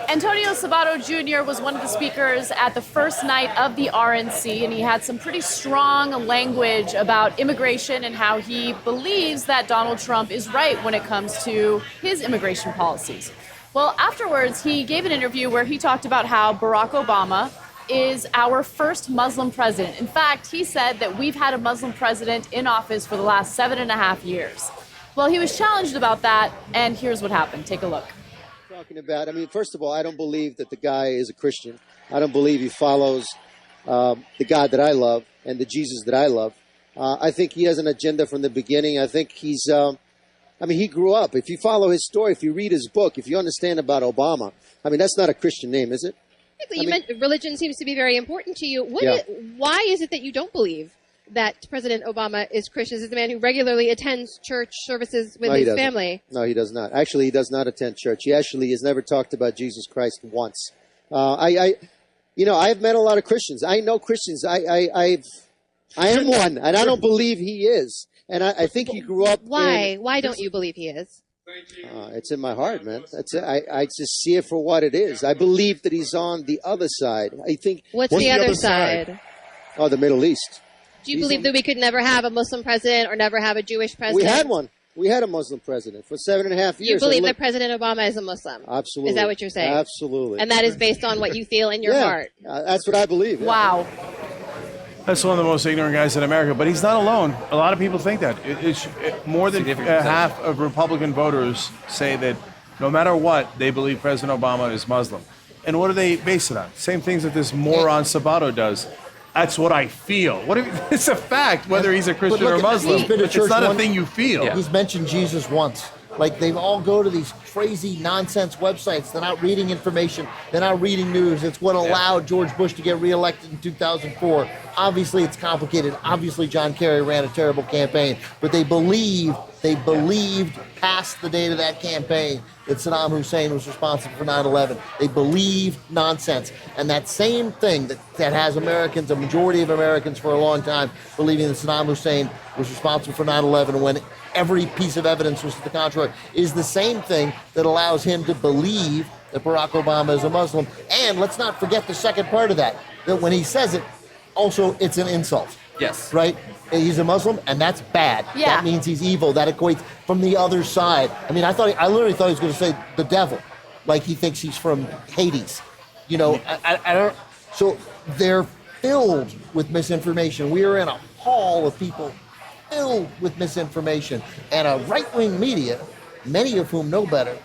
Antonio Sábato Jr. was one of the speakers at the first night of the RNC, and he had some pretty strong language about immigration and how he believes that Donald Trump is right when it comes to his immigration policies. Well, afterwards, he gave an interview where he talked about how Barack Obama is our first Muslim president. In fact, he said that we've had a Muslim president in office for the last 7.5 years. Well, he was challenged about that, and here's what happened. Take a look. Talking about, first of all, I don't believe that the guy is a Christian. I don't believe he follows the God that I love and the Jesus that I love. I think he has an agenda from the beginning. I think he's, he grew up. If you follow his story, if you read his book, if you understand about Obama, that's not a Christian name, is it? You meant religion seems to be very important to you. Why is it that you don't believe that President Obama is Christian? Is it the man who regularly attends church services with his family? No, he does not. Actually, he does not attend church. He actually has never talked about Jesus Christ once. I've met a lot of Christians. I know Christians. I am one, and I don't believe he is. And I think he grew up. Why? Why don't you believe he is? It's in my heart, man. I just see it for what it is. I believe that he's on the other side. I think. What's the other side? Oh, the Middle East. Do you believe that we could never have a Muslim president or never have a Jewish president? We had one. We had a Muslim president for 7.5 years. You believe that President Obama is a Muslim? Absolutely. Is that what you're saying? Absolutely. And that is based on what you feel in your heart? That's what I believe. Yeah. Wow. That's one of the most ignorant guys in America, but he's not alone. A lot of people think that. More than half of Republican voters say that no matter what, they believe President Obama is Muslim. And what do they base it on? Same things that this moron Sábato does. That's what I feel. It's a fact, whether he's a Christian or Muslim. It's not a thing you feel. Yeah. He's mentioned Jesus once. Like, they all go to these crazy nonsense websites. They're not reading information. They're not reading news. It's what allowed George Bush to get reelected in 2004. Obviously, it's complicated. Obviously, John Kerry ran a terrible campaign. But they believed past the date of that campaign that Saddam Hussein was responsible for 9/11. They believed nonsense. And that same thing that has Americans, a majority of Americans for a long time, believing that Saddam Hussein was responsible for 9/11 when every piece of evidence was to the contrary, is the same thing that allows him to believe that Barack Obama is a Muslim. And let's not forget the second part of that when he says it, also it's an insult. Yes. Right? He's a Muslim, and that's bad. Yeah. That means he's evil. That equates from the other side. I literally thought he was going to say the devil, like he thinks he's from Hades. I don't. So they're filled with misinformation. We are in a hall of people filled with misinformation, and a right-wing media, many of whom know better,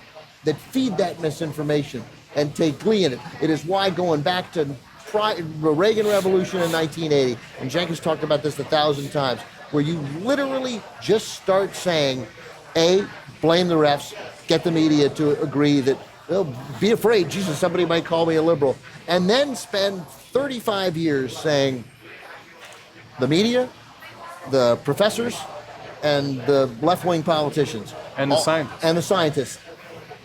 that feed that misinformation and take glee in it. It is why, going back to the Reagan Revolution in 1980, and Cenk has talked about this 1,000 times, where you literally just start saying, A, blame the refs, get the media to agree that, well, be afraid, Jesus, somebody might call me a liberal, and then spend 35 years saying the media, the professors, and the left-wing politicians. And the scientists. And the scientists.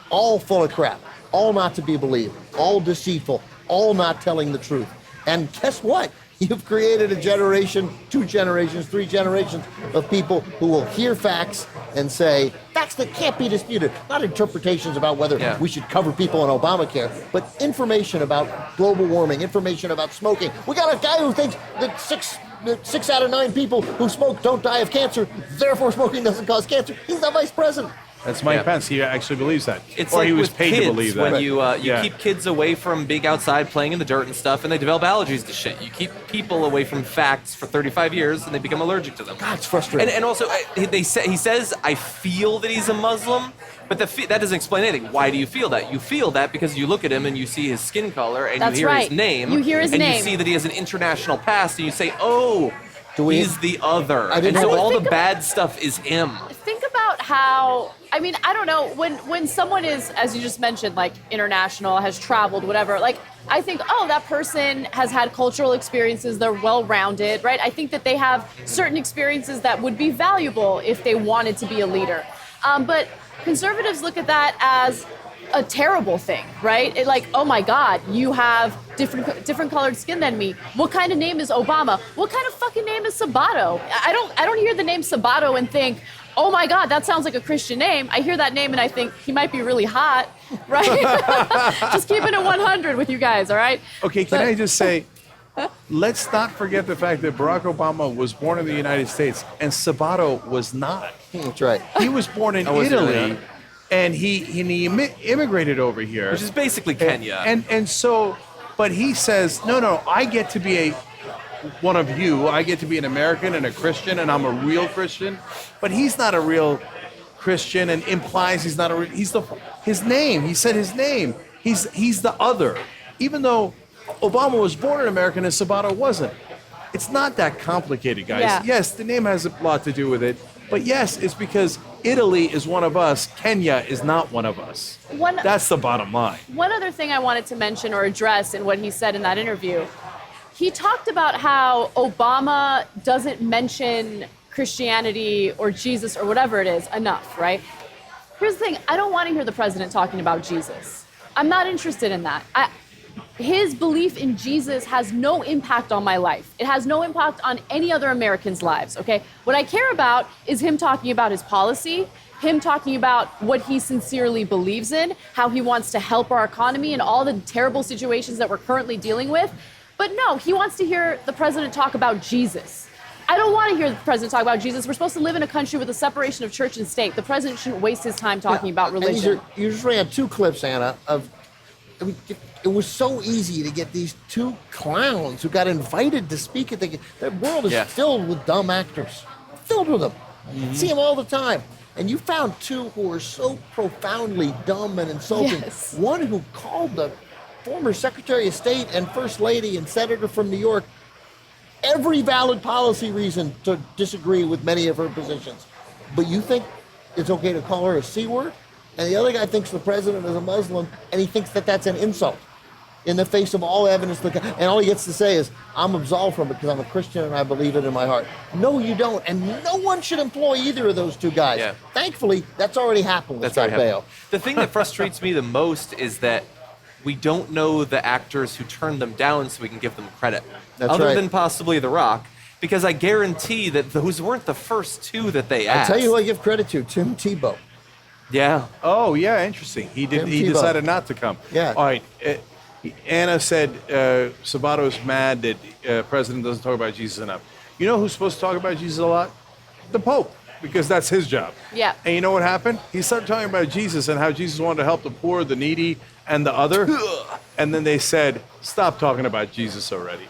All full of crap. All not to be believed. All deceitful. All not telling the truth. And guess what? You've created a generation, 2 generations, 3 generations of people who will hear facts and say, facts that can't be disputed. Not interpretations about whether we should cover people in Obamacare, but information about global warming, information about smoking. We got a guy who thinks that 6 out of 9 people who smoke don't die of cancer, therefore smoking doesn't cause cancer. He's the vice president. That's Mike Pence. He actually believes that. It's or like he was with paid kids, to believe that. when you keep kids away from being outside playing in the dirt and stuff, and they develop allergies to shit. You keep people away from facts for 35 years, and they become allergic to them. God, it's frustrating. And also, he says, I feel that he's a Muslim, but that doesn't explain anything. Why do you feel that? You feel that because you look at him and you see his skin color, and That's you hear right. his name. You hear his and name. you see that he has an international past, and you say, oh, he's the other. I didn't and so have- all the bad stuff is him. Think about how, I don't know, when someone is, as you just mentioned, like international, has traveled, whatever, like, I think, that person has had cultural experiences, they're well-rounded, right? I think that they have certain experiences that would be valuable if they wanted to be a leader. But conservatives look at that as a terrible thing, right? Oh my God, you have different colored skin than me. What kind of name is Obama? What kind of fucking name is Sábato? I don't hear the name Sábato and think, oh my God, that sounds like a Christian name. I hear that name and I think he might be really hot, right? Just keeping it 100 with you guys, all right? Okay, can I just say, let's not forget the fact that Barack Obama was born in the United States and Sabato was not. That's right. He was born in Italy, and he immigrated over here, Which is basically Kenya. And so, but he says, no, I get to be one of you. I get to be an American and a Christian, and I'm a real Christian. But he's not a real Christian, and implies he's not a. His name. He said his name. He's the other, even though Obama was born an American and Sabato wasn't. It's not that complicated, guys. Yeah. Yes, the name has a lot to do with it. But yes, it's because Italy is one of us, Kenya is not one of us. That's the bottom line. One other thing I wanted to mention or address in what he said in that interview, he talked about how Obama doesn't mention Christianity or Jesus or whatever it is enough, right? Here's the thing, I don't want to hear the president talking about Jesus. I'm not interested in that. His belief in Jesus has no impact on my life. It has no impact on any other Americans' lives, okay? What I care about is him talking about his policy, him talking about what he sincerely believes in, how he wants to help our economy and all the terrible situations that we're currently dealing with. But no, he wants to hear the president talk about Jesus. I don't want to hear the president talk about Jesus. We're supposed to live in a country with a separation of church and state. The president shouldn't waste his time talking about religion. You just ran 2 clips, Anna, of... I mean, it was so easy to get these 2 clowns who got invited to speak at the world is filled with dumb actors. Filled with them. See them all the time. And you found 2 who are so profoundly dumb and insulting. Yes. One who called the former Secretary of State and First Lady and Senator from New York every valid policy reason to disagree with many of her positions. But you think it's okay to call her a C word? And the other guy thinks the president is a Muslim, and he thinks that that's an insult in the face of all evidence. And all he gets to say is, I'm absolved from it because I'm a Christian and I believe it in my heart. No, you don't. And no one should employ either of those 2 guys. Yeah. Thankfully, that's already happened with Scott Baio. The thing that frustrates me the most is that we don't know the actors who turned them down so we can give them credit. That's Other right. than possibly The Rock. Because I guarantee that those weren't the first 2 that they asked. I'll tell you who I give credit to, Tim Tebow. Yeah. Oh, yeah, interesting. He decided not to come. Yeah. All right. Anna said Sabato's mad that President doesn't talk about Jesus enough. You know who's supposed to talk about Jesus a lot? The Pope, because that's his job. Yeah. And you know what happened? He started talking about Jesus and how Jesus wanted to help the poor, the needy, and the other. And then they said, stop talking about Jesus already.